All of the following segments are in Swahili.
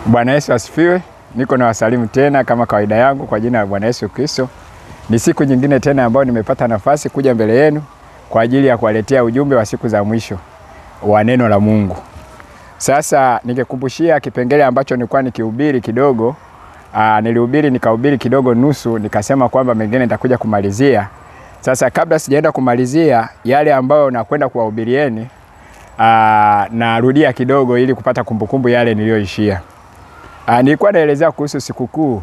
Bwana Yesu asifiwe. Niko na wasalimu tena kama kawaida yangu kwa jina la Bwana Yesu Kristo. Ni siku nyingine tena ambayo nimepata nafasi kuja mbele yenu kwa ajili ya kuwaletea ujumbe wa siku za mwisho wa neno la Mungu. Sasa ningekumbushia kipengele ambacho nilikuwa nikihubiri kidogo. Nikahubiri kidogo nusu, nikasema kwamba mengine nitakuja kumalizia. Sasa kabla sijaenda kumalizia yale ambayo nakwenda kuwahubirieni, narudia kidogo ili kupata kumbukumbu yale niliyoishia. Nilikuwa naelezea kuhusu sikukuu.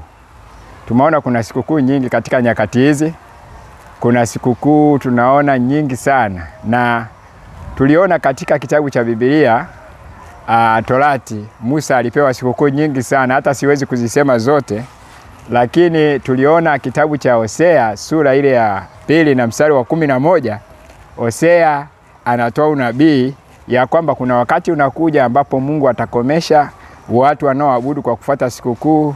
Tumeona kuna sikukuu nyingi katika nyakati hizi. Kuna sikukuu tunaona nyingi sana. Na tuliona katika kitabu cha Biblia, Torati, Musa alipewa sikukuu nyingi sana. Hata siwezi kuzisema zote. Lakini tuliona kitabu cha Hosea sura ile ya 2 na mstari wa 11. Hosea anatoa unabii ya kwamba kuna wakati unakuja ambapo Mungu atakomesha watu wanaoabudu kwa kufuata sikukuu,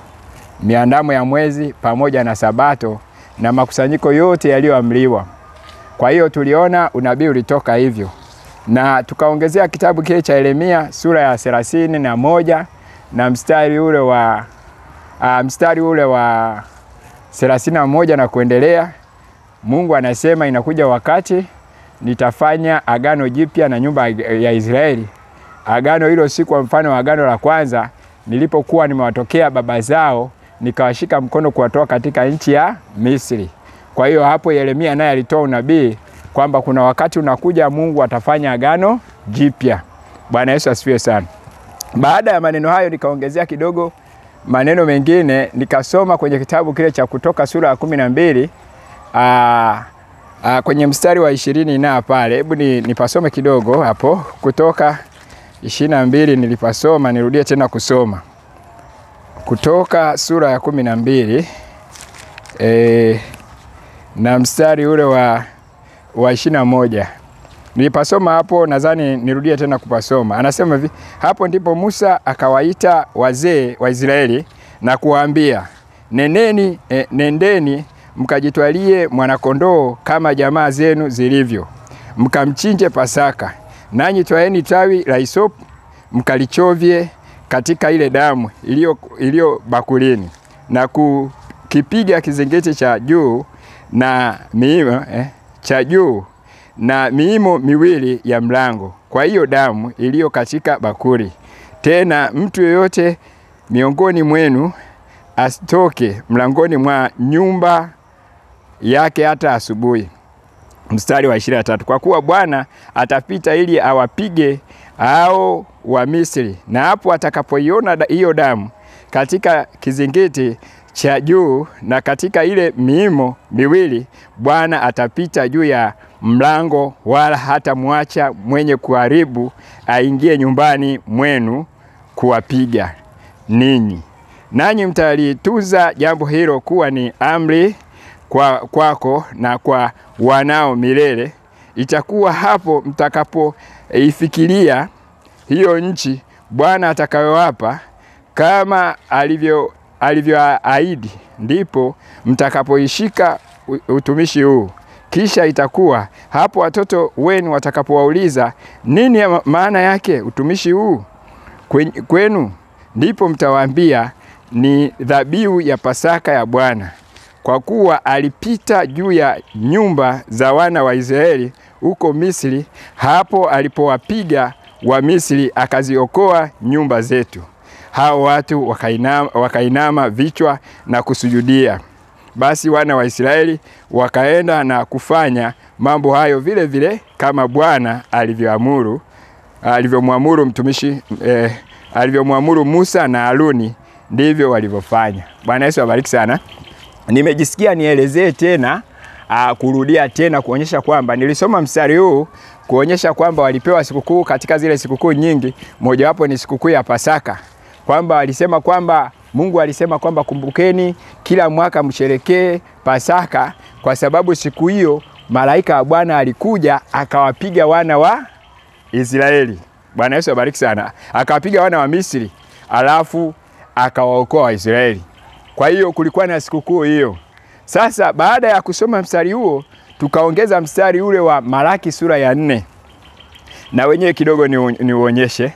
miandamo ya mwezi pamoja na sabato na makusanyiko yote yaliyoamriwa. Kwa hiyo tuliona unabii ulitoka hivyo. Na tukaongezea kitabu kile cha Yeremia sura ya 31 na mstari ule wa 31 na kuendelea. Mungu anasema inakuja wakati nitafanya agano jipya na nyumba ya Israeli. Agano hilo si kwa mfano wa agano la kwanza nilipokuwa nimewatokea baba zao nikawashika mkono kuwatoa katika nchi ya Misri. Kwa hiyo hapo Yeremia naye alitoa unabii kwamba kuna wakati unakuja Mungu atafanya agano jipya. Bwana Yesu asifiwe sana. Baada ya maneno hayo nikaongezea kidogo maneno mengine, nikasoma kwenye kitabu kile cha Kutoka sura ya 12 kwenye mstari wa 20 na pale. Hebu nipasome kidogo hapo. Kutoka 22 nilipasoma, nirudie tena kusoma. Kutoka sura ya 12 na mstari ule wa 21. Nilipasoma hapo, nadhani nirudie tena kupasoma. Anasema hivi, hapo ndipo Musa akawaita wazee wa Israeli na kuwaambia, nendeni mkajitwalie mwanakondoo kama jamaa zenu zilivyo, mkamchinje Pasaka. Nanyi twaeni tawi la hisopu mkalichovye katika ile damu iliyo bakulini, na kukipiga kizingiti cha juu na miimo miwili ya mlango kwa hiyo damu iliyo katika bakuli. Tena mtu yeyote miongoni mwenu asitoke mlangoni mwa nyumba yake hata asubuhi. Mstari wa 23. Kwa kuwa Bwana atapita ili awapige hao wa Misri, na hapo atakapoiona hiyo damu katika kizingiti cha juu na katika ile miimo miwili, Bwana atapita juu ya mlango, wala hata muacha mwenye kuharibu aingie nyumbani mwenu kuwapiga ninyi. Nanyi mtalituza jambo hilo kuwa ni amri kwako na kwa wanao milele. Itakuwa hapo mtakapoifikiria hiyo nchi Bwana atakayowapa kama alivyoahidi, ndipo mtakapoishika utumishi huu. Kisha itakuwa hapo watoto wenu watakapowauliza, nini maana yake utumishi huu kwenu? Ndipo mtawaambia, ni dhabihu ya Pasaka ya Bwana. Kwa kuwa alipita juu ya nyumba za wana wa Israeli huko Misri, hapo alipowapiga wa Misri akaziokoa nyumba zetu. Hao watu wakainama vichwa na kusujudia. Basi wana wa Israeli wakaenda na kufanya mambo hayo vile vile kama Bwana alivyomwamuru mtumishi alivyomwamuru Musa na Haruni, ndivyo walivyofanya. Bwana Yesu abariki sana. Nimejisikia nielezee tena, kurudia tena kuonyesha kwamba nilisoma mstari huu kuonyesha kwamba walipewa sikukuu katika zile sikukuu nyingi. Mojawapo ni sikukuu ya Pasaka. Kwamba alisema kwamba Mungu alisema kwamba kumbukeni kila mwaka msherekee Pasaka, kwa sababu siku hiyo malaika wa Bwana alikuja akawapiga wana wa Israeli. Bwana Yesu abariki sana. Akawapiga wana wa Misri, alafu akawaokoa Waisraeli. Kwa hiyo kulikuwa na sikukuu hiyo. Sasa baada ya kusoma mstari huo, tukaongeza mstari ule wa Malaki sura ya 4. Na wenyewe kidogo niuonyeshe.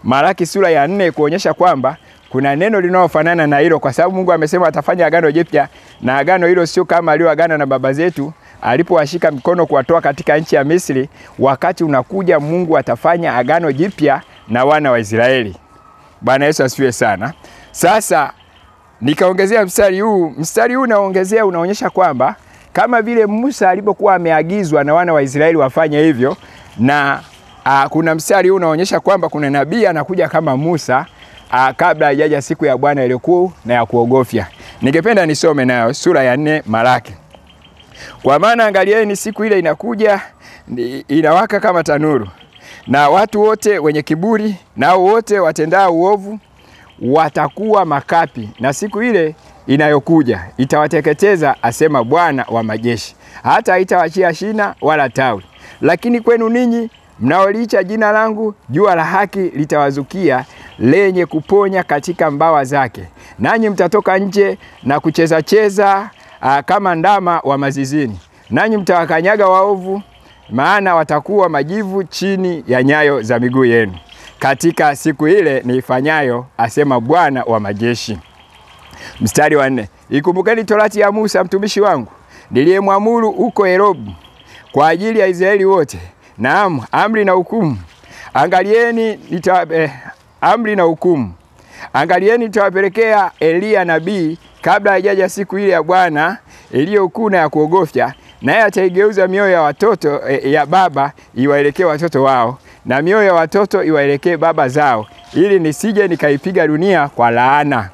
Malaki sura ya 4 kuonyesha kwamba kuna neno linalofanana na hilo, kwa sababu Mungu amesema atafanya agano jipya, na agano hilo sio kama alioagana na baba zetu alipowashika mkono kuwatoa katika nchi ya Misri. Wakati unakuja Mungu atafanya agano jipya na wana wa Israeli. Bwana Yesu asifiwe sana. Sasa nikaongezea mstari huu naongezea unaonyesha kwamba kama vile Musa alipokuwa ameagizwa na wana wa Israeli wafanye hivyo, na kuna mstari huu unaonyesha kwamba kuna nabii anakuja kama Musa kabla haijaja siku ya Bwana iliyokuwa na ya kuogofya. Ningependa nisome nayo sura ya 4 Malaki. Kwa maana angalieni, siku ile inakuja, inawaka kama tanuru, na watu wote wenye kiburi nao wote watendao uovu watakuwa makapi, na siku ile inayokuja itawateketeza, asema Bwana wa majeshi, hata haitawachia shina wala tawi. Lakini kwenu ninyi mnaolicha jina langu, jua la haki litawazukia, lenye kuponya katika mbawa zake, nanyi mtatoka nje na kucheza kama ndama wa mazizini, nanyi mtawakanyaga waovu, maana watakuwa majivu chini ya nyayo za miguu yenu katika siku ile niifanyayo, asema Bwana wa majeshi. Mstari wa 4, ikumbukeni torati ya Musa mtumishi wangu niliyemwamuru huko Horebu kwa ajili ya Israeli wote, naam, amri na hukumu. Angalieni amri na hukumu. Angalieni nitawapelekea Elia nabii kabla haijaja siku ile ya Bwana iliyokuu na ya kuogofya, naye ataigeuza mioyo ya watoto ya baba iwaelekee watoto wao, na mioyo ya watoto iwaelekee baba zao, ili nisije nikaipiga dunia kwa laana.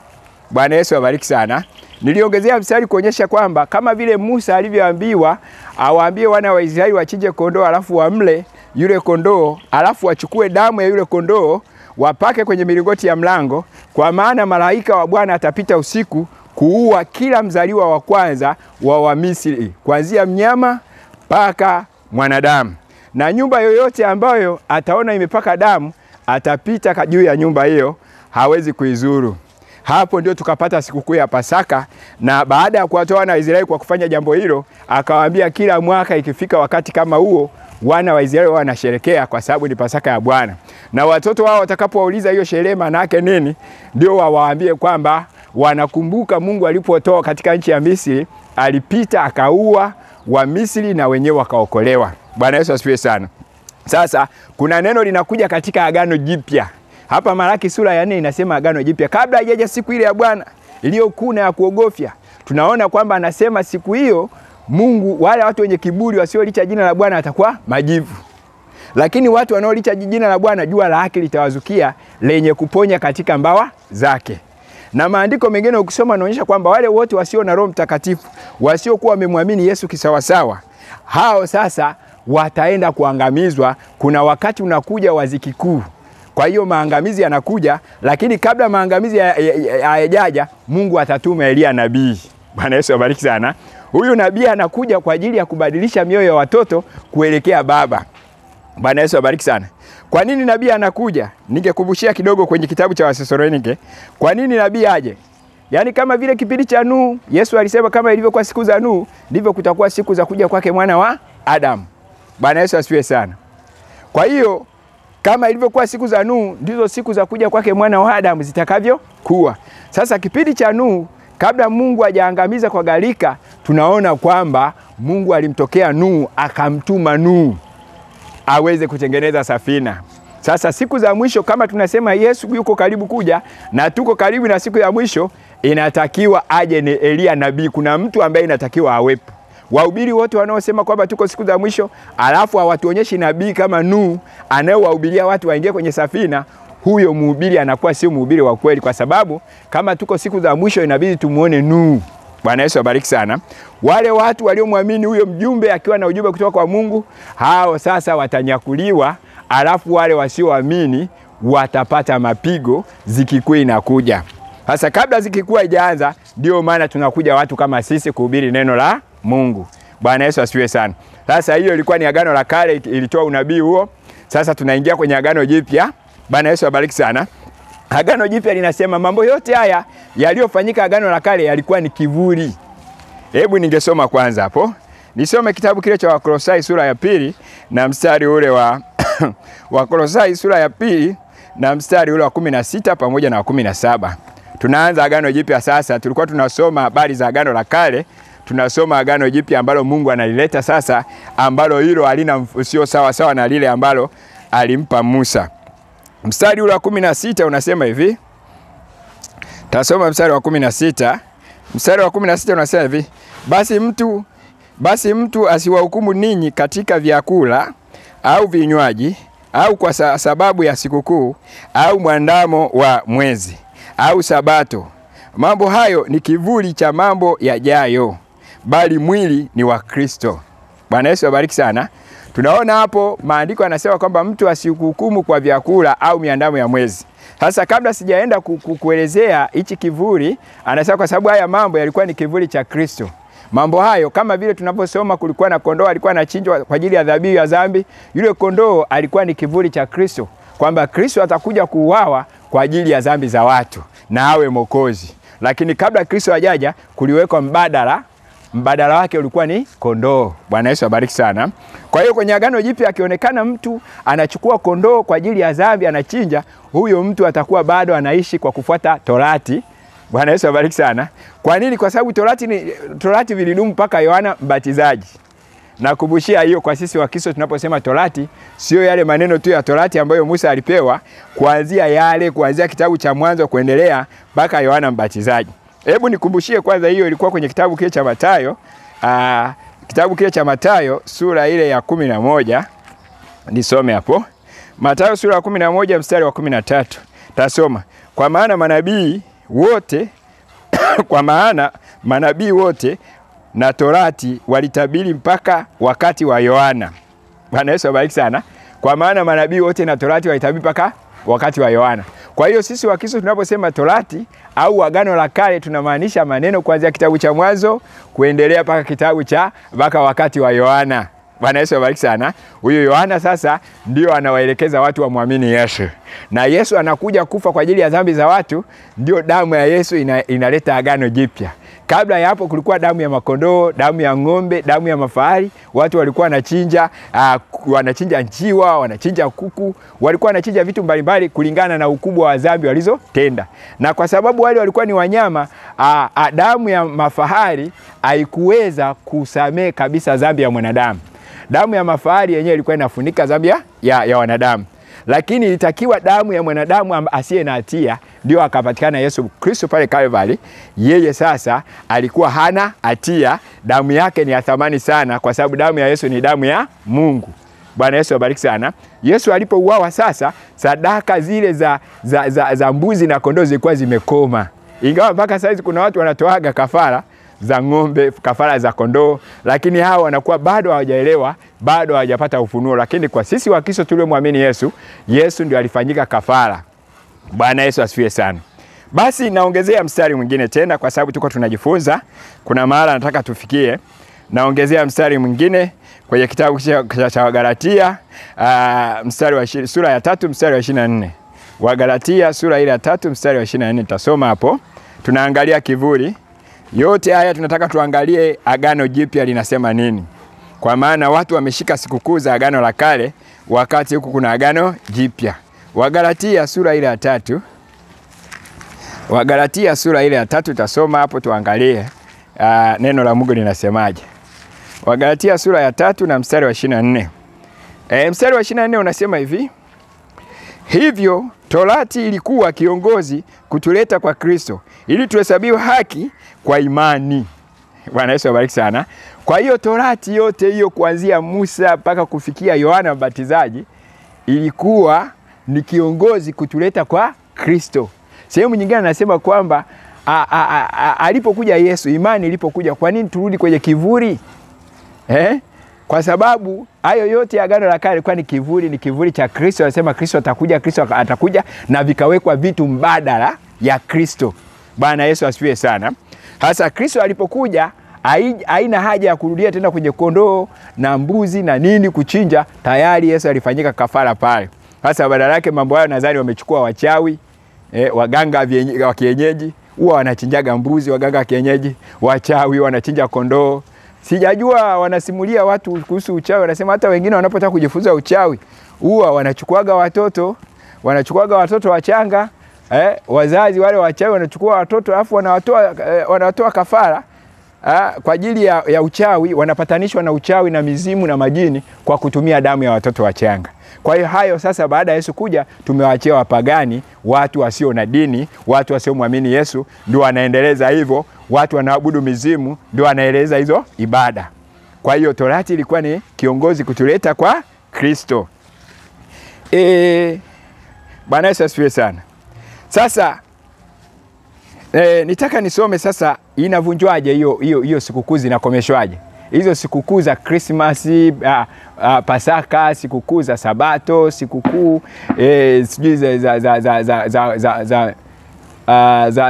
Bwana Yesu abariki sana. Niliongezea mstari kuonyesha kwamba kama vile Musa alivyoambiwa awaambie wana wa Israeli wachinje kondoo alafu wamle yule kondoo, alafu wachukue damu ya yule kondoo wapake kwenye milingoti ya mlango, kwa maana malaika wa Bwana atapita usiku kuua kila mzaliwa wa kwanza wa Wamisri, kuanzia mnyama mpaka mwanadamu. Na nyumba yoyote ambayo ataona imepaka damu atapita juu ya nyumba hiyo, hawezi kuizuru. Hapo ndio tukapata sikukuu ya Pasaka, na baada ya kuwatoa wana wa Israeli kwa kufanya jambo hilo, akawaambia kila mwaka ikifika wakati kama huo wana wa Israeli wanasherekea kwa sababu ni Pasaka ya Bwana. Na watoto wao watakapouliza hiyo sherehe maana yake nini, ndio wawaambie kwamba wanakumbuka Mungu alipotoa katika nchi ya Misri, alipita akaua wa Misri na wenyewe wakaokolewa. Bwana Yesu asifiwe sana. Sasa kuna neno linakuja katika agano jipya. Hapa Malaki sura ya 4 inasema agano jipya kabla haijaja siku ile ya Bwana iliyokuu na ya kuogofya. Tunaona kwamba anasema siku hiyo Mungu, wale watu wenye kiburi wasiolicha jina la Bwana atakuwa majivu. Lakini watu wanaolicha jina la Bwana, jua la haki litawazukia, lenye kuponya katika mbawa zake. Na maandiko mengine ukisoma yanaonyesha kwamba wale wote wasio na Roho Mtakatifu, wasiokuwa wamemwamini Yesu kisawasawa, hao sasa wataenda kuangamizwa. Kuna wakati unakuja wa dhiki kuu. Kwa hiyo maangamizi yanakuja, lakini kabla maangamizi hayajaja, Mungu atatuma Elia nabii. Bwana Yesu abariki sana. Huyu nabii anakuja kwa ajili ya kubadilisha mioyo ya watoto kuelekea baba. Bwana Yesu abariki sana. Kwa nini nabii anakuja? Ningekumbushia kidogo kwenye kitabu cha Wathesalonike. Kwa nini nabii aje? Yaani kama vile kipindi cha Nuhu, Yesu alisema kama ilivyokuwa siku za Nuhu, ndivyo kutakuwa siku za kuja kwake mwana wa Adamu. Bwana Yesu asifiwe sana. Kwa hiyo kama ilivyokuwa siku za Nuhu, ndizo siku za kuja kwake mwana wa Adamu zitakavyokuwa. Sasa kipindi cha Nuhu, kabla Mungu hajaangamiza kwa gharika, tunaona kwamba Mungu alimtokea Nuhu, akamtuma Nuhu aweze kutengeneza safina. Sasa siku za mwisho, kama tunasema Yesu yuko karibu kuja na tuko karibu na siku ya mwisho, inatakiwa aje ni Elia nabii. Kuna mtu ambaye inatakiwa awepo. Wahubiri wote wanaosema kwamba tuko siku za mwisho, alafu hawatuonyeshi nabii kama Nuhu anayewahubiria watu waingie kwenye safina, huyo mhubiri anakuwa sio mhubiri wa kweli, kwa sababu kama tuko siku za mwisho inabidi tumuone Nuhu. Bwana Yesu abariki sana. Wale watu waliomwamini huyo mjumbe akiwa na ujumbe kutoka kwa Mungu, hao sasa watanyakuliwa, alafu wale wasioamini watapata mapigo zikikuu inakuja. Sasa kabla zikikuu haijaanza, ndio maana tunakuja watu kama sisi kuhubiri neno la Mungu. Bwana Yesu asifiwe sana. Sasa hiyo ilikuwa ni agano la kale, ilitoa unabii huo. Sasa tunaingia kwenye agano jipya. Bwana Yesu abariki sana. Agano jipya linasema mambo yote haya yaliyofanyika agano la kale yalikuwa ni kivuli. Hebu ningesoma kwanza hapo. Nisome kitabu kile cha Wakolosai sura ya 2 na mstari ule wa Wakolosai sura ya 2 na mstari ule wa 16 pamoja na 17. Tunaanza Agano Jipya sasa. Tulikuwa tunasoma habari za Agano la Kale, tunasoma Agano Jipya ambalo Mungu analileta sasa, ambalo hilo halina sio sawa sawa na lile ambalo alimpa Musa. Mstari ule wa 16 unasema hivi. Tasoma mstari wa 16. Mstari wa 16 unasema hivi: basi mtu asiwahukumu ninyi katika vyakula au vinywaji au kwa sababu ya sikukuu au mwandamo wa mwezi au sabato. Mambo hayo ni kivuli cha mambo yajayo, bali mwili ni wa Kristo. Bwana Yesu abariki sana. Tunaona hapo maandiko yanasema kwamba mtu asihukumu kwa vyakula au miandamo ya mwezi. Sasa kabla sijaenda kuelezea hichi kivuli, anasema kwa sababu haya mambo yalikuwa ni kivuli cha Kristo. Mambo hayo kama vile tunaposoma kulikuwa na kondoo alikuwa anachinjwa kwa ajili ya dhabihu ya dhambi. Yule kondoo alikuwa ni kivuli cha Kristo, kwamba Kristo atakuja kuuawa kwa ajili ya dhambi za watu na awe mwokozi. Lakini kabla Kristo hajaja kuliwekwa mbadala wake ulikuwa ni kondoo. Bwana Yesu abariki sana. Kwa hiyo kwenye Agano Jipya akionekana mtu anachukua kondoo kwa ajili ya dhambi anachinja, huyo mtu atakuwa bado anaishi kwa kufuata Torati. Bwana Yesu abariki sana. Kwa nini? Kwa sababu Torati vilidumu mpaka Yohana Mbatizaji. Nakumbushia hiyo kwa sisi Wakristo tunaposema Torati, sio yale maneno tu ya Torati ambayo Musa alipewa, kuanzia kitabu cha Mwanzo kuendelea mpaka Yohana Mbatizaji. Hebu nikumbushie kwanza, hiyo ilikuwa kwenye kitabu kile cha Mathayo, kitabu kile cha Mathayo sura ile ya 11. Nisome hapo. Mathayo sura ya 11 mstari wa 13. Tasoma: kwa maana manabii wote na Torati walitabiri mpaka wakati wa Yohana. Bwana Yesu abariki sana. Kwa maana manabii wote na Torati walitabiri mpaka wakati wa Yohana. Kwa hiyo sisi Wakristo tunaposema Torati au Agano la Kale tunamaanisha maneno kuanzia kitabu cha Mwanzo kuendelea mpaka wakati wa Yohana. Bwana Yesu abariki sana. Huyo Yohana sasa ndio anawaelekeza watu wamwamini Yesu. Na Yesu anakuja kufa kwa ajili ya dhambi za watu, ndio damu ya Yesu inaleta Agano Jipya. Kabla ya hapo kulikuwa damu ya makondoo, damu ya ng'ombe, damu ya mafahari. Watu walikuwa wanachinja njiwa, wanachinja kuku, walikuwa wanachinja vitu mbalimbali kulingana na ukubwa wa dhambi walizotenda. Na kwa sababu wale walikuwa ni wanyama, damu ya mafahari haikuweza kusamehe kabisa dhambi ya mwanadamu. Damu ya mafahari yenyewe ilikuwa inafunika dhambi ya wanadamu. Lakini ilitakiwa damu ya mwanadamu asiye na hatia, ndio akapatikana Yesu Kristo pale Calvary. Yeye sasa alikuwa hana hatia, damu yake ni ya thamani sana, kwa sababu damu ya Yesu ni damu ya Mungu. Bwana Yesu abariki sana. Yesu alipouawa sasa, sadaka zile za mbuzi na kondoo zilikuwa zimekoma. Ingawa mpaka sasa kuna watu wanatoaga kafara za ng'ombe, kafara za kondoo, lakini hao wanakuwa bado hawajaelewa, bado hawajapata ufunuo. Lakini kwa sisi Wakristo tuliomwamini Yesu, Yesu ndio alifanyika kafara. Bwana Yesu asifiwe sana. Basi naongezea mstari mwingine tena, kwa sababu tuko tunajifunza, kuna mahala nataka tufikie. Naongezea mstari mwingine kwenye kitabu cha Wagalatia, sura ya 3 mstari wa 24. Wagalatia sura ile ya 3 mstari wa 24. Tasoma hapo. Tunaangalia kivuli. Yote haya tunataka tuangalie Agano Jipya linasema nini. Kwa maana watu wameshika sikukuu za Agano la Kale, wakati huku kuna Agano Jipya. Wagalatia sura ile ya 3. Wagalatia sura ile ya 3 tasoma hapo, tuangalie neno la Mungu linasemaje. Wagalatia sura ya 3 na mstari wa 24. Mstari wa 24 unasema hivi: hivyo Torati ilikuwa kiongozi kutuleta kwa Kristo, ili tuhesabiwe haki kwa imani. Bwana Yesu abariki sana. Kwa hiyo Torati yote hiyo kuanzia Musa mpaka kufikia Yohana Mbatizaji ilikuwa ni kiongozi kutuleta kwa Kristo. Sehemu nyingine anasema kwamba alipokuja Yesu, imani ilipokuja, kwa nini turudi kwenye kivuli? Kwa sababu hayo yote ya Agano la Kale ilikuwa ni kivuli cha Kristo. Anasema Kristo atakuja na vikawekwa vitu mbadala ya Kristo. Bwana Yesu asifiwe sana. Hasa Kristo alipokuja haina haja ya kurudia tena kwenye kondoo na mbuzi na nini kuchinja. Tayari Yesu alifanyika kafara pale. Hasa badala yake mambo hayo nadhani wamechukua wachawi, waganga wa kienyeji, huwa wanachinjaga mbuzi, waganga wa kienyeji, wachawi wanachinja kondoo. Sijajua wanasimulia watu kuhusu uchawi, wanasema hata wengine wanapotaka kujifunza uchawi huwa wanachukuaga watoto wanachukuaga watoto wachanga, wazazi wale wachawi wanachukua watoto alafu wanatoa kafara kwa ajili ya uchawi, wanapatanishwa na uchawi na mizimu na majini kwa kutumia damu ya watoto wachanga. Kwa hiyo hayo sasa baada ya Yesu kuja tumewaachia wapagani, watu wasio na dini, watu wasio muamini Yesu ndio wanaendeleza hivyo, watu wanaabudu mizimu ndio wanaeleza hizo ibada. Kwa hiyo Torati ilikuwa ni kiongozi kutuleta kwa Kristo. Bwana Yesu asifiwe sana. Sasa nitaka nisome sasa inavunjwaje hiyo sikukuu zinakomeshwaje. Hizo sikukuu za Christmas, Pasaka, sikukuu za Sabato, sikukuu sijui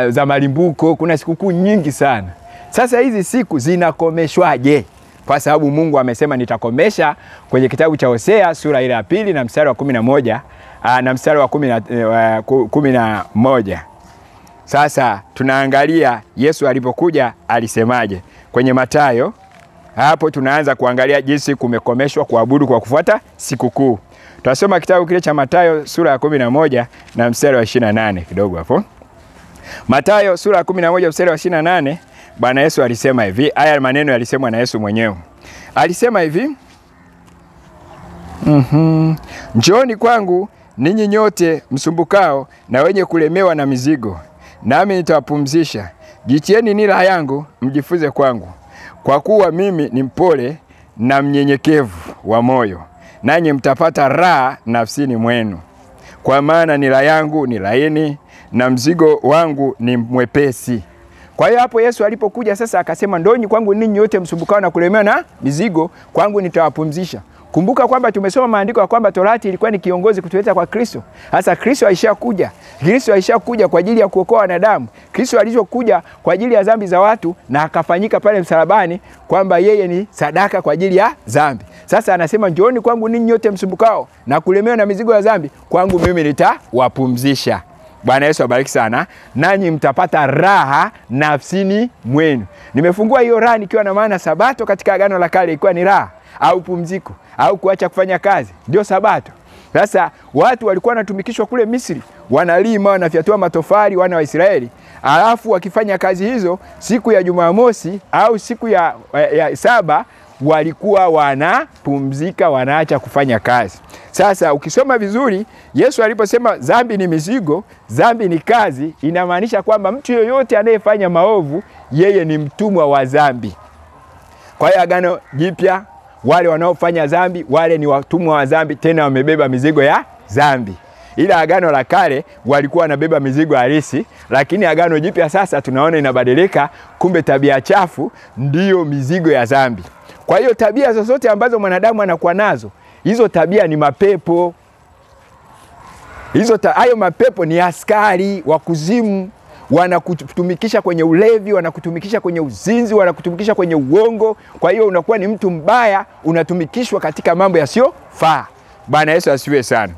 za malimbuko, kuna sikukuu nyingi sana. Sasa hizi siku zinakomeshwaje? Kwa sababu Mungu amesema nitakomesha kwenye kitabu cha Hosea sura ile ya 2 na mstari wa 11 na mstari wa 11. Sasa tunaangalia Yesu alipokuja alisemaje kwenye Mathayo. Hapo tunaanza kuangalia jinsi kumekomeshwa kuabudu kwa kufuata sikukuu. Tutasoma kitabu kile cha Mathayo sura ya 11 na mstari wa 28 kidogo hapo. Mathayo sura ya 11 mstari wa 28, Bwana Yesu alisema hivi, haya maneno yalisemwa na Yesu mwenyewe. Alisema hivi, njooni kwangu ninyi nyote msumbukao na wenye kulemewa na mizigo, nami nitawapumzisha. Jitieni nira yangu, mjifunze kwangu, kwa kuwa mimi ni mpole na mnyenyekevu wa moyo, nanyi mtapata raha nafsini mwenu. Kwa maana nira yangu ni laini na mzigo wangu ni mwepesi. Kwa hiyo hapo Yesu alipokuja sasa akasema, ndooni kwangu ninyi nyote msumbukao na kulemewa na mizigo, kwangu nitawapumzisha. Kumbuka kwamba tumesoma maandiko ya kwamba Torati ilikuwa ni kiongozi kutuleta kwa Kristo. Sasa Kristo aishakuja. Kristo aishakuja kwa ajili ya kuokoa wanadamu. Kristo alichokuja kwa ajili ya dhambi za watu na akafanyika pale msalabani kwamba yeye ni sadaka kwa ajili ya dhambi. Sasa anasema njooni kwangu ninyi nyote msumbukao na kulemewa na mizigo ya dhambi, kwangu mimi nitawapumzisha. Bwana Yesu abariki sana. Nanyi mtapata raha nafsini mwenu. Nimefungua hiyo raha nikiwa na maana Sabato katika Agano la Kale ilikuwa ni raha au pumziko au kuacha kufanya kazi, ndio Sabato. Sasa watu walikuwa wanatumikishwa kule Misri, wanalima, wanafyatua matofali, wana wa Israeli. Alafu wakifanya kazi hizo siku ya Jumamosi au siku ya saba walikuwa wanapumzika, wanaacha kufanya kazi. Sasa ukisoma vizuri, Yesu aliposema dhambi ni mizigo, dhambi ni kazi, inamaanisha kwamba mtu yoyote anayefanya maovu yeye ni mtumwa wa dhambi. Kwa hiyo Agano Jipya wale wanaofanya dhambi wale ni watumwa wa dhambi, tena wamebeba mizigo ya dhambi. Ila Agano la Kale walikuwa wanabeba mizigo halisi, lakini Agano Jipya sasa tunaona inabadilika, kumbe tabia chafu ndiyo mizigo ya dhambi. Kwa hiyo tabia zozote ambazo mwanadamu anakuwa nazo, hizo tabia ni mapepo. Hayo mapepo ni askari wa kuzimu, wanakutumikisha kwenye ulevi, wanakutumikisha kwenye uzinzi, wanakutumikisha kwenye uongo. Kwa hiyo unakuwa ni mtu mbaya, unatumikishwa katika mambo yasiyofaa. Bwana Yesu asifiwe sana.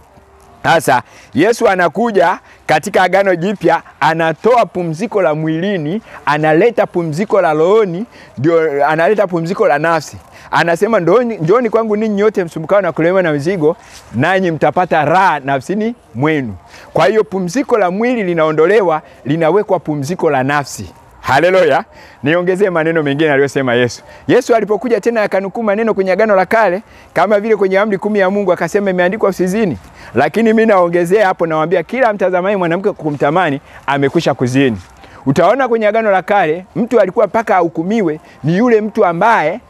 Sasa Yesu anakuja katika Agano Jipya, anatoa pumziko la mwilini, analeta pumziko la rohoni, ndio analeta pumziko la nafsi. Anasema njooni kwangu ninyi nyote msumbukao na kulemewa na mizigo, nanyi mtapata raha nafsini mwenu. Kwa hiyo pumziko la mwili linaondolewa, linawekwa pumziko la nafsi. Haleluya. Niongezee maneno mengine aliyosema Yesu. Yesu alipokuja tena akanukuu maneno kwenye Agano la Kale, kama vile kwenye amri 10 ya Mungu akasema imeandikwa usizini. Lakini mimi naongezea hapo, nawaambia kila mtazamaji mwanamke kumtamani amekwisha kuzini. Utaona kwenye Agano la Kale mtu alikuwa paka ahukumiwe ni yule mtu ambaye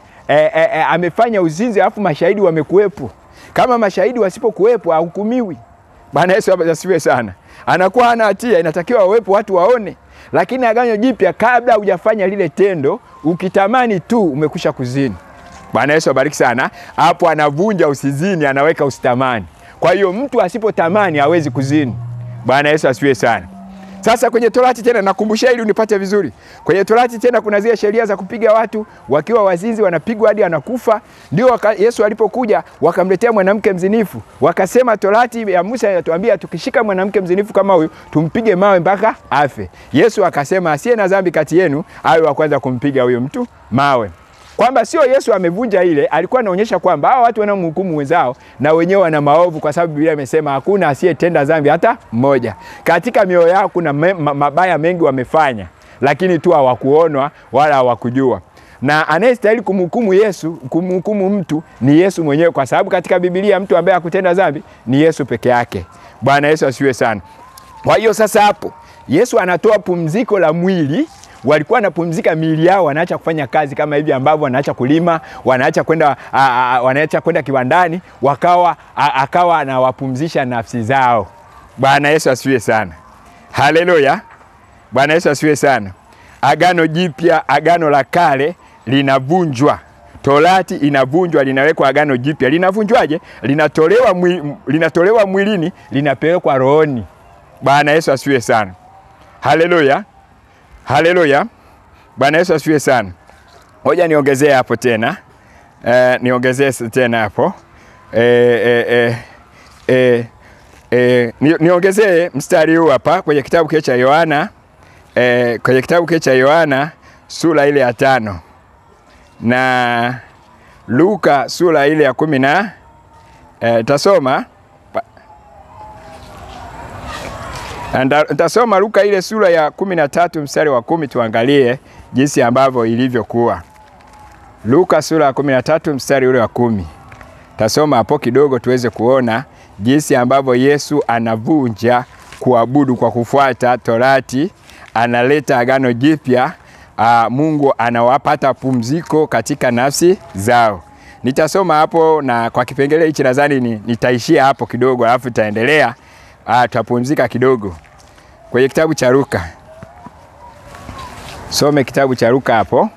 amefanya uzinzi alafu mashahidi wamekuwepo. Kama mashahidi wasipokuwepo ahukumiwi. Bwana Yesu asifiwe sana. Anakuwa hana hatia, inatakiwa wawepo watu waone. Lakini Agano Jipya kabla hujafanya lile tendo, ukitamani tu umekwisha kuzini. Bwana Yesu abariki sana. Hapo anavunja usizini, anaweka usitamani. Kwa hiyo mtu asipotamani hawezi kuzini. Bwana Yesu asifiwe sana. Sasa kwenye Torati tena nakumbusha ili unipate vizuri. Kwenye Torati tena kuna zile sheria za kupiga watu wakiwa wazinzi, wanapigwa hadi anakufa. Ndio Yesu alipokuja wakamletea mwanamke mzinifu. Wakasema Torati ya Musa inatuambia tukishika mwanamke mzinifu kama huyu tumpige mawe mpaka afe. Yesu akasema asiye na dhambi kati yenu awe wa kwanza kumpiga huyo mtu mawe. Kwamba sio Yesu amevunja ile, alikuwa anaonyesha kwamba hao watu wanaomhukumu wenzao na wenyewe wana maovu, kwa sababu Biblia imesema hakuna asiyetenda dhambi hata mmoja. Katika mioyo yao kuna mabaya mengi wamefanya, lakini tu hawakuonwa wala hawakujua. Na anayestahili kumhukumu kumhukumu mtu ni Yesu mwenyewe, kwa sababu katika Biblia mtu ambaye hakutenda dhambi ni Yesu peke yake. Bwana Yesu asifiwe sana. Kwa hiyo sasa hapo Yesu anatoa pumziko la mwili. Walikuwa wanapumzika miili yao, wanaacha kufanya kazi kama hivi ambavyo wanaacha kulima, wanaacha kwenda kiwandani, akawa anawapumzisha nafsi zao. Bwana Yesu asifiwe sana. Haleluya. Bwana Yesu asifiwe sana. Agano Jipya, agano la kale linavunjwa. Torati inavunjwa, linawekwa agano jipya. Linavunjwaje? Linatolewa mwilini, linapelekwa rohoni. Bwana Yesu asifiwe sana. Haleluya. Haleluya. Bwana Yesu asifiwe sana. Ngoja niongezee hapo tena. Niongezee tena hapo. Niongezee mstari huu hapa kwenye kitabu kile cha Yohana. Kwenye kitabu kile cha Yohana sura ile ya 5. Na Luka sura ile ya 10 tasoma. Nitasoma Luka ile sura ya 13 mstari wa 10, tuangalie jinsi ambavyo ilivyokuwa. Luka sura ya 13 mstari ule wa 10. Tasoma hapo kidogo tuweze kuona jinsi ambavyo Yesu anavunja kuabudu kwa kufuata Torati, analeta agano jipya. Mungu anawapata pumziko katika nafsi zao. Nitasoma hapo, na kwa kipengele hichi nadhani nitaishia hapo kidogo, alafu tutaendelea. Tutapumzika kidogo kwenye kitabu cha Luka. Some kitabu cha Luka hapo.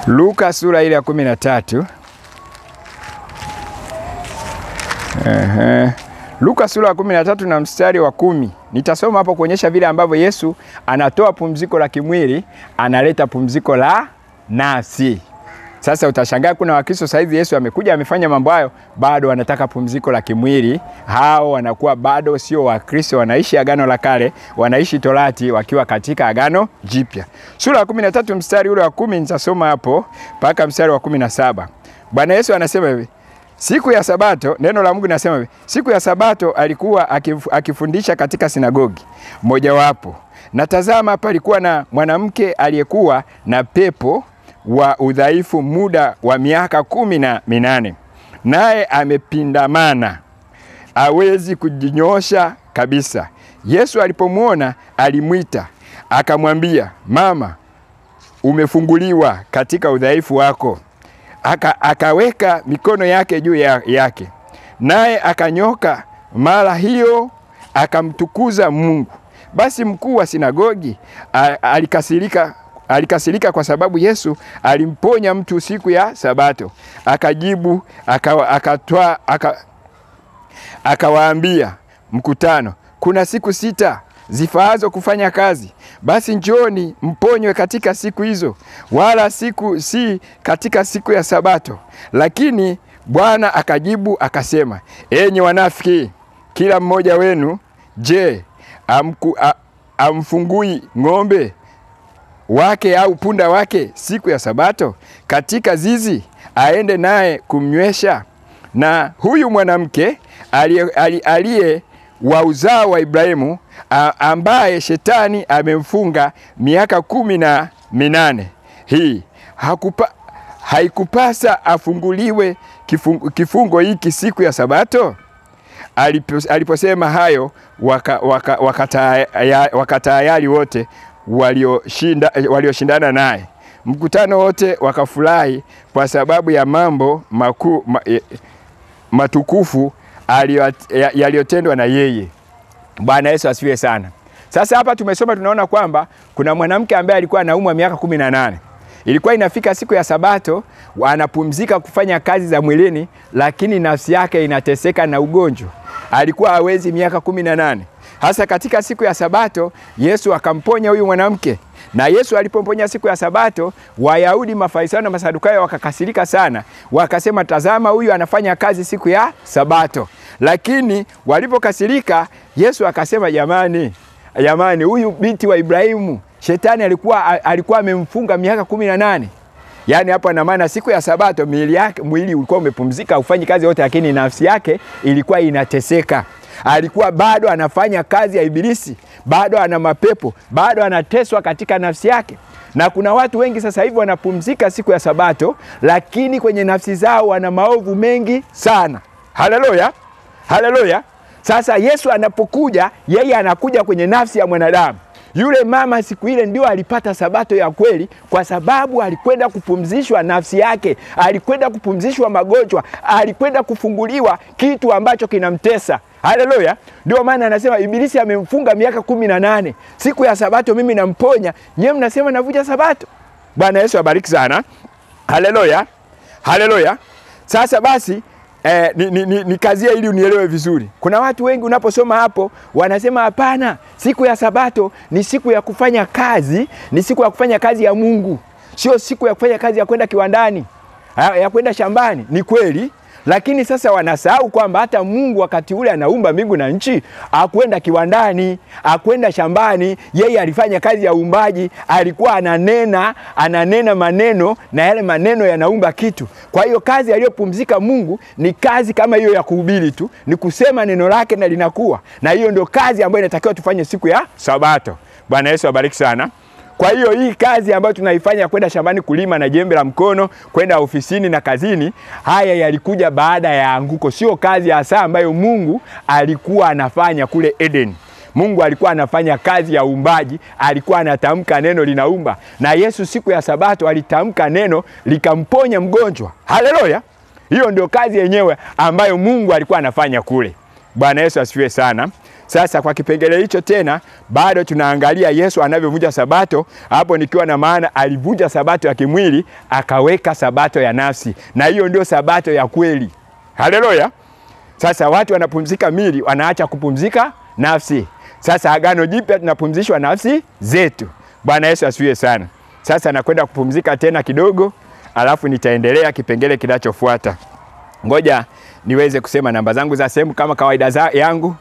Luka sura ile ya 13. Luka sura ya 13 na mstari wa 10. Nitasoma hapo kuonyesha vile ambavyo Yesu anatoa pumziko la kimwili, analeta pumziko la nafsi. Sasa utashangaa kuna Wakristo sasa hivi Yesu amekuja amefanya mambo hayo, bado wanataka pumziko la kimwili. Hao wanakuwa bado sio Wakristo, wanaishi agano la kale, wanaishi Torati wakiwa katika agano jipya. Sura ya 13 mstari ule wa 10 nitasoma hapo mpaka mstari wa 17. Bwana Yesu anasema hivi: siku ya Sabato, neno la Mungu linasema hivi: siku ya Sabato alikuwa akifundisha katika sinagogi mojawapo, na tazama palikuwa na mwanamke aliyekuwa na pepo wa udhaifu muda wa miaka 18, naye amepindamana, hawezi kujinyosha kabisa. Yesu alipomwona alimwita, akamwambia, mama, umefunguliwa katika udhaifu wako. Akaweka mikono yake juu yake, naye akanyoka mara akamtukuza Mungu. Basi mkuu wa sinagogi alikasirika kwa sababu Yesu alimponya mtu siku ya Sabato. Akajibu akawaambia mkutano, kuna siku 6 zifaazo kufanya kazi, basi njoni mponywe katika siku hizo, wala si katika siku ya Sabato. Lakini Bwana akajibu akasema, enyi wanafiki, kila mmoja wenu, je, amfungui ng'ombe wake au punda wake siku ya Sabato katika zizi, aende naye kumnywesha? Na huyu mwanamke aliye wa uzao wa Ibrahimu, ambaye shetani amemfunga miaka 18, hii haikupasa afunguliwe kifungo hiki siku ya Sabato? Aliposema hayo, wakatayari wote walioshindana naye. Mkutano wote wakafurahi kwa sababu ya mambo matukufu yaliyotendwa na yeye. Bwana Yesu asifiwe sana. Sasa hapa tumesoma, tunaona kwamba kuna mwanamke ambaye alikuwa anaumwa miaka 18. Ilikuwa inafika siku ya Sabato, anapumzika kufanya kazi za mwilini, lakini nafsi yake inateseka na ugonjwa. Alikuwa hawezi miaka 18. Hasa katika siku ya Sabato, Yesu akamponya huyu mwanamke. Na Yesu alipomponya siku ya Sabato, Wayahudi, Mafarisayo na Masadukayo wakakasirika sana. Wakasema, tazama, huyu anafanya kazi siku ya Sabato. Lakini walipokasirika, Yesu akasema, jamani, Jamani, huyu binti wa Ibrahimu, shetani alikuwa amemfunga miaka 18. Yaani hapa na maana siku ya Sabato mwili ulikuwa umepumzika, ufanyi kazi yote, lakini nafsi yake ilikuwa inateseka. Alikuwa bado anafanya kazi ya ibilisi, bado ana mapepo, bado anateswa katika nafsi yake. Na kuna watu wengi sasa hivi wanapumzika siku ya Sabato, lakini kwenye nafsi zao wana maovu mengi sana. Haleluya. Haleluya. Sasa Yesu anapokuja, yeye anakuja kwenye nafsi ya mwanadamu. Yule mama siku ile ndio alipata Sabato ya kweli, kwa sababu alikwenda kupumzishwa nafsi yake, alikwenda kupumzishwa magonjwa, alikwenda kufunguliwa kitu ambacho kinamtesa. Haleluya. Ndio maana anasema ibilisi amemfunga miaka 18. Siku ya Sabato mimi namponya. Nyewe mnasema navunja Sabato. Bwana Yesu abariki sana. Haleluya. Haleluya. Sasa basi ni kazi ili unielewe vizuri. Kuna watu wengi unaposoma hapo wanasema hapana, siku ya Sabato ni siku ya kufanya kazi, ni siku ya kufanya kazi ya Mungu. Sio siku ya kufanya kazi ya kwenda kiwandani, ya kwenda shambani. Ni kweli, lakini sasa wanasahau kwamba hata Mungu wakati ule anaumba mbingu na nchi, hakwenda kiwandani, hakwenda shambani. Yeye alifanya kazi ya uumbaji, alikuwa ananena maneno, na yale maneno yanaumba kitu. Kwa hiyo kazi aliyopumzika Mungu ni kazi kama hiyo ya kuhubiri tu, ni kusema neno lake na linakuwa. Na hiyo ndio kazi ambayo inatakiwa tufanye siku ya Sabato. Bwana Yesu abariki sana. Kwa hiyo hii kazi ambayo tunaifanya kwenda shambani kulima na jembe la mkono, kwenda ofisini na kazini, haya yalikuja baada ya anguko. Sio kazi ya saa ambayo Mungu alikuwa anafanya kule Eden. Mungu alikuwa anafanya kazi ya uumbaji, alikuwa anatamka neno linaumba. Na Yesu siku ya Sabato alitamka neno likamponya mgonjwa. Haleluya. Hiyo ndio kazi yenyewe ambayo Mungu alikuwa anafanya kule. Bwana Yesu asifiwe sana. Sasa kwa kipengele hicho tena bado tunaangalia Yesu anavyovunja Sabato. Hapo nikiwa na maana alivunja Sabato ya kimwili, akaweka Sabato ya nafsi. Na hiyo ndio Sabato ya kweli. Haleluya. Sasa watu wanapumzika mili, wanaacha kupumzika nafsi. Sasa Agano Jipya tunapumzishwa nafsi zetu. Bwana Yesu asifiwe sana. Sasa nakwenda kupumzika tena kidogo, alafu nitaendelea kipengele kinachofuata. Ngoja niweze kusema namba zangu za simu kama kawaida yangu.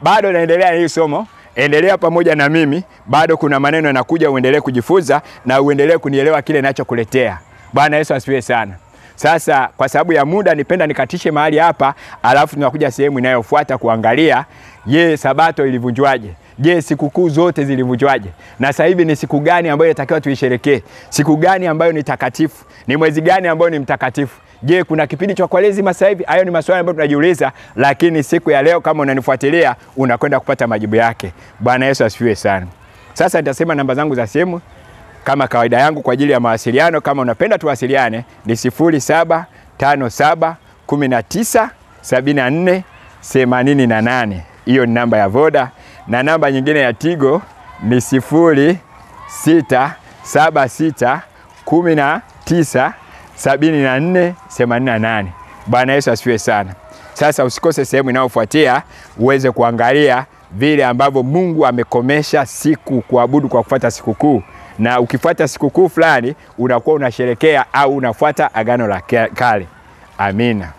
Bado naendelea hii somo, endelea pamoja na mimi. Bado kuna maneno yanakuja, uendelee kujifunza na uendelee kunielewa kile ninachokuletea. Bwana Yesu asifiwe sana. Sasa kwa sababu ya muda nipenda nikatishe mahali hapa, alafu tunakuja sehemu inayofuata kuangalia Sabato ilivunjwaje. Sikukuu zote zilivunjwaje? Na sasa hivi ni siku gani ambayo inatakiwa tuisherekee? Siku gani ambayo ni takatifu? Ni mwezi gani ambao ni mtakatifu? Kuna kipindi cha Kwaresima sasa hivi? Hayo ni maswali ambayo tunajiuliza, lakini siku ya leo kama unanifuatilia unakwenda kupata majibu yake. Bwana Yesu asifiwe sana. Sasa nitasema namba zangu za simu kama kawaida yangu kwa ajili ya mawasiliano. Kama unapenda tuwasiliane ni 0757197488. Hiyo ni namba ya Voda, na namba nyingine ya Tigo ni 0676197488. Bwana Yesu asifiwe sana. Sasa usikose sehemu inayofuatia uweze kuangalia vile ambavyo Mungu amekomesha siku kuabudu kwa kufuata sikukuu. Na ukifuata sikukuu fulani unakuwa unasherekea au unafuata Agano la Kale. Amina.